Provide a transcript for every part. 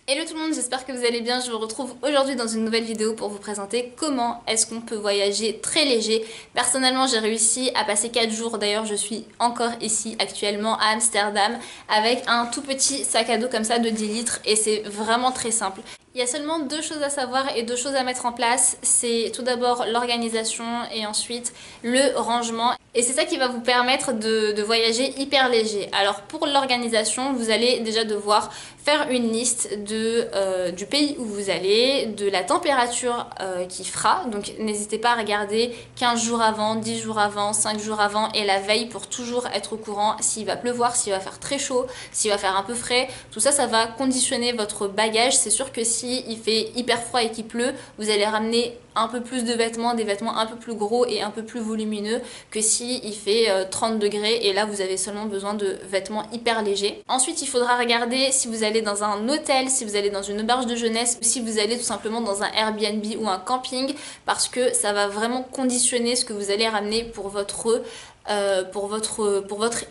Hello tout le monde, j'espère que vous allez bien. Je vous retrouve aujourd'hui dans une nouvelle vidéo pour vous présenter comment est-ce qu'on peut voyager très léger. Personnellement, j'ai réussi à passer 4 jours, d'ailleurs je suis encore ici actuellement à Amsterdam avec un tout petit sac à dos comme ça de 10 litres et c'est vraiment très simple. Il y a seulement deux choses à savoir et deux choses à mettre en place. C'est tout d'abord l'organisation et ensuite le rangement. Et c'est ça qui va vous permettre de voyager hyper léger. Alors pour l'organisation, vous allez déjà devoir faire une liste du pays où vous allez, de la température qu'il fera. Donc n'hésitez pas à regarder 15 jours avant, 10 jours avant, 5 jours avant et la veille pour toujours être au courant s'il va pleuvoir, s'il va faire très chaud, s'il va faire un peu frais. Tout ça, ça va conditionner votre bagage. C'est sûr que si il fait hyper froid et qu'il pleut, vous allez ramener un peu plus de vêtements, des vêtements un peu plus gros et un peu plus volumineux que si il fait 30 degrés et là vous avez seulement besoin de vêtements hyper légers. Ensuite il faudra regarder si vous allez dans un hôtel, si vous allez dans une auberge de jeunesse ou si vous allez tout simplement dans un Airbnb ou un camping parce que ça va vraiment conditionner ce que vous allez ramener pour votre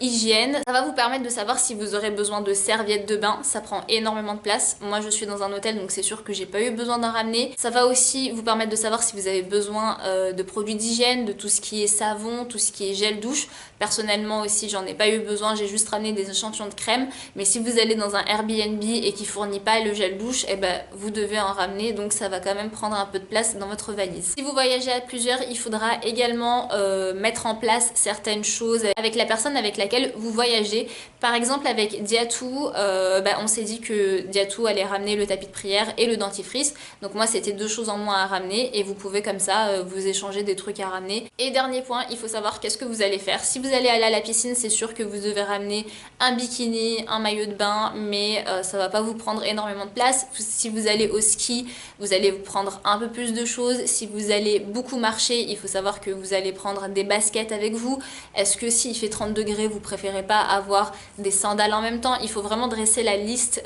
hygiène. Ça va vous permettre de savoir si vous aurez besoin de serviettes de bain, ça prend énormément de place. Moi je suis dans un hôtel donc c'est sûr que j'ai pas eu besoin d'en ramener. Ça va aussi vous permettre de savoir si vous avez besoin de produits d'hygiène, de tout ce qui est savon, tout ce qui est gel douche. Personnellement aussi j'en ai pas eu besoin, j'ai juste ramené des échantillons de crème. Mais si vous allez dans un Airbnb et qui fournit pas le gel douche, eh ben vous devez en ramener, donc ça va quand même prendre un peu de place dans votre valise. Si vous voyagez à plusieurs, il faudra également mettre en place certaines choses avec la personne avec laquelle vous voyagez. Par exemple avec Diatou, on s'est dit que Diatou allait ramener le tapis de prière et le dentifrice. Donc moi c'était deux choses en moins à ramener et vous pouvez comme ça vous échanger des trucs à ramener. Et dernier point, il faut savoir qu'est-ce que vous allez faire. Si vous allez aller à la piscine, c'est sûr que vous devez ramener un bikini, un maillot de bain, mais ça va pas vous prendre énormément de place. Si vous allez au ski, vous allez vous prendre un peu plus de choses. Si vous allez beaucoup marcher, il faut savoir que vous allez prendre des baskets avec vous. Est-ce que s'il fait 30 degrés, vous préférez pas avoir des sandales en même temps? Il faut vraiment dresser la liste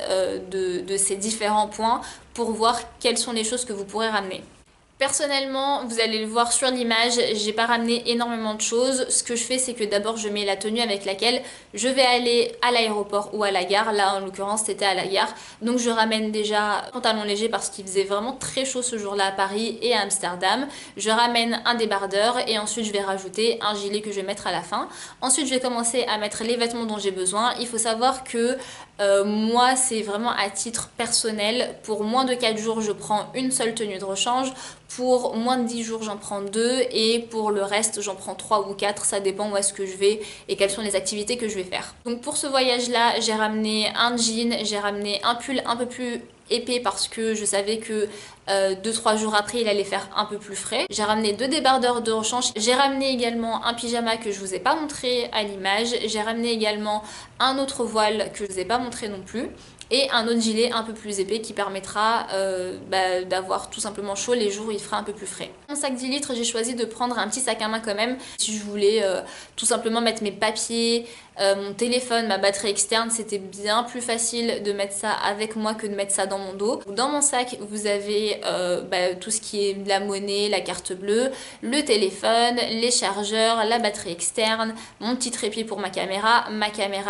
de ces différents points pour voir quelles sont les choses que vous pourrez ramener. Personnellement, vous allez le voir sur l'image, j'ai pas ramené énormément de choses. Ce que je fais, c'est que d'abord je mets la tenue avec laquelle je vais aller à l'aéroport ou à la gare. Là, en l'occurrence, c'était à la gare. Donc je ramène déjà un pantalon léger parce qu'il faisait vraiment très chaud ce jour-là à Paris et à Amsterdam. Je ramène un débardeur et ensuite je vais rajouter un gilet que je vais mettre à la fin. Ensuite, je vais commencer à mettre les vêtements dont j'ai besoin. Il faut savoir que moi, c'est vraiment à titre personnel. Pour moins de 4 jours, je prends une seule tenue de rechange. Pour moins de 10 jours, j'en prends 2 et pour le reste, j'en prends 3 ou 4, ça dépend où est-ce que je vais et quelles sont les activités que je vais faire. Donc pour ce voyage-là, j'ai ramené un jean, j'ai ramené un pull un peu plus épais parce que je savais que 2-3 jours après il allait faire un peu plus frais. J'ai ramené 2 débardeurs de rechange, j'ai ramené également un pyjama que je vous ai pas montré à l'image, j'ai ramené également un autre voile que je vous ai pas montré non plus et un autre gilet un peu plus épais qui permettra d'avoir tout simplement chaud les jours où il fera un peu plus frais. Mon sac 10 litres, j'ai choisi de prendre un petit sac à main quand même si je voulais tout simplement mettre mes papiers, mon téléphone, ma batterie externe. C'était bien plus facile de mettre ça avec moi que de mettre ça dans mon dos. Dans mon sac, vous avez tout ce qui est de la monnaie, la carte bleue, le téléphone, les chargeurs, la batterie externe, mon petit trépied pour ma caméra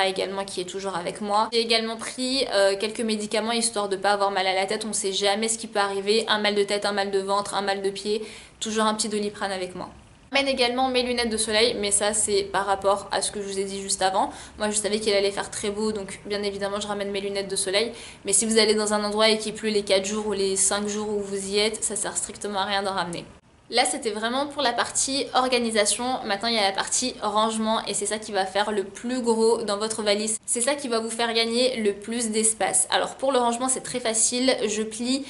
également qui est toujours avec moi. J'ai également pris quelques médicaments histoire de pas avoir mal à la tête, on sait jamais ce qui peut arriver, un mal de tête, un mal de ventre, un mal de pied, toujours un petit Doliprane avec moi. J'amène également mes lunettes de soleil, mais ça c'est par rapport à ce que je vous ai dit juste avant. Moi je savais qu'il allait faire très beau, donc bien évidemment je ramène mes lunettes de soleil. Mais si vous allez dans un endroit et qu'il pleut les 4 jours ou les 5 jours où vous y êtes, ça sert strictement à rien d'en ramener. Là c'était vraiment pour la partie organisation, maintenant il y a la partie rangement et c'est ça qui va faire le plus gros dans votre valise. C'est ça qui va vous faire gagner le plus d'espace. Alors pour le rangement c'est très facile, je plie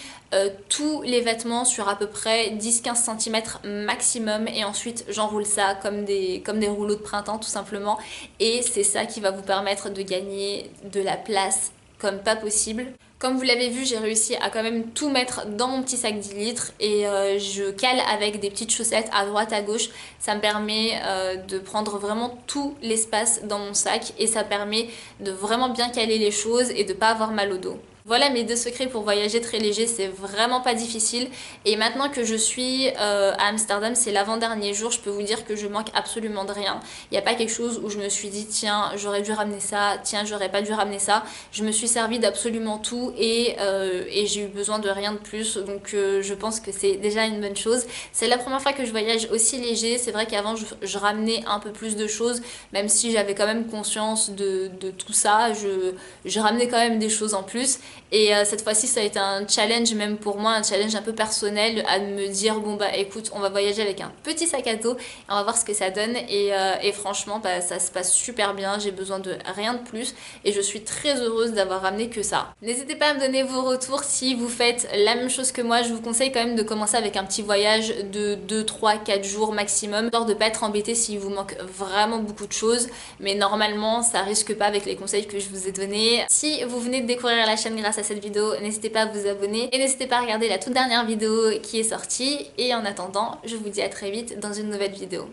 tous les vêtements sur à peu près 10-15 cm maximum et ensuite j'enroule ça comme des rouleaux de printemps tout simplement et c'est ça qui va vous permettre de gagner de la place comme pas possible. Comme vous l'avez vu, j'ai réussi à quand même tout mettre dans mon petit sac 10 litres et je cale avec des petites chaussettes à droite à gauche. Ça me permet de prendre vraiment tout l'espace dans mon sac et ça permet de vraiment bien caler les choses et de pas avoir mal au dos. Voilà mes 2 secrets pour voyager très léger, c'est vraiment pas difficile. Et maintenant que je suis à Amsterdam, c'est l'avant-dernier jour, je peux vous dire que je manque absolument de rien. Il n'y a pas quelque chose où je me suis dit tiens j'aurais dû ramener ça, tiens j'aurais pas dû ramener ça. Je me suis servi d'absolument tout et j'ai eu besoin de rien de plus. Donc je pense que c'est déjà une bonne chose. C'est la première fois que je voyage aussi léger. C'est vrai qu'avant je ramenais un peu plus de choses, même si j'avais quand même conscience de tout ça. Je ramenais quand même des choses en plus. Et cette fois-ci, ça a été un challenge même pour moi, un challenge un peu personnel à me dire bon bah écoute, on va voyager avec un petit sac à dos, et on va voir ce que ça donne. Et franchement, bah, ça se passe super bien, j'ai besoin de rien de plus et je suis très heureuse d'avoir ramené que ça. N'hésitez pas à me donner vos retours si vous faites la même chose que moi. Je vous conseille quand même de commencer avec un petit voyage de 2, 3, 4 jours maximum, histoire de pas être embêté s'il vous manque vraiment beaucoup de choses. Mais normalement, ça risque pas avec les conseils que je vous ai donnés. Si vous venez de découvrir la chaîne grâce à cette vidéo, n'hésitez pas à vous abonner et n'hésitez pas à regarder la toute dernière vidéo qui est sortie. Et en attendant, je vous dis à très vite dans une nouvelle vidéo.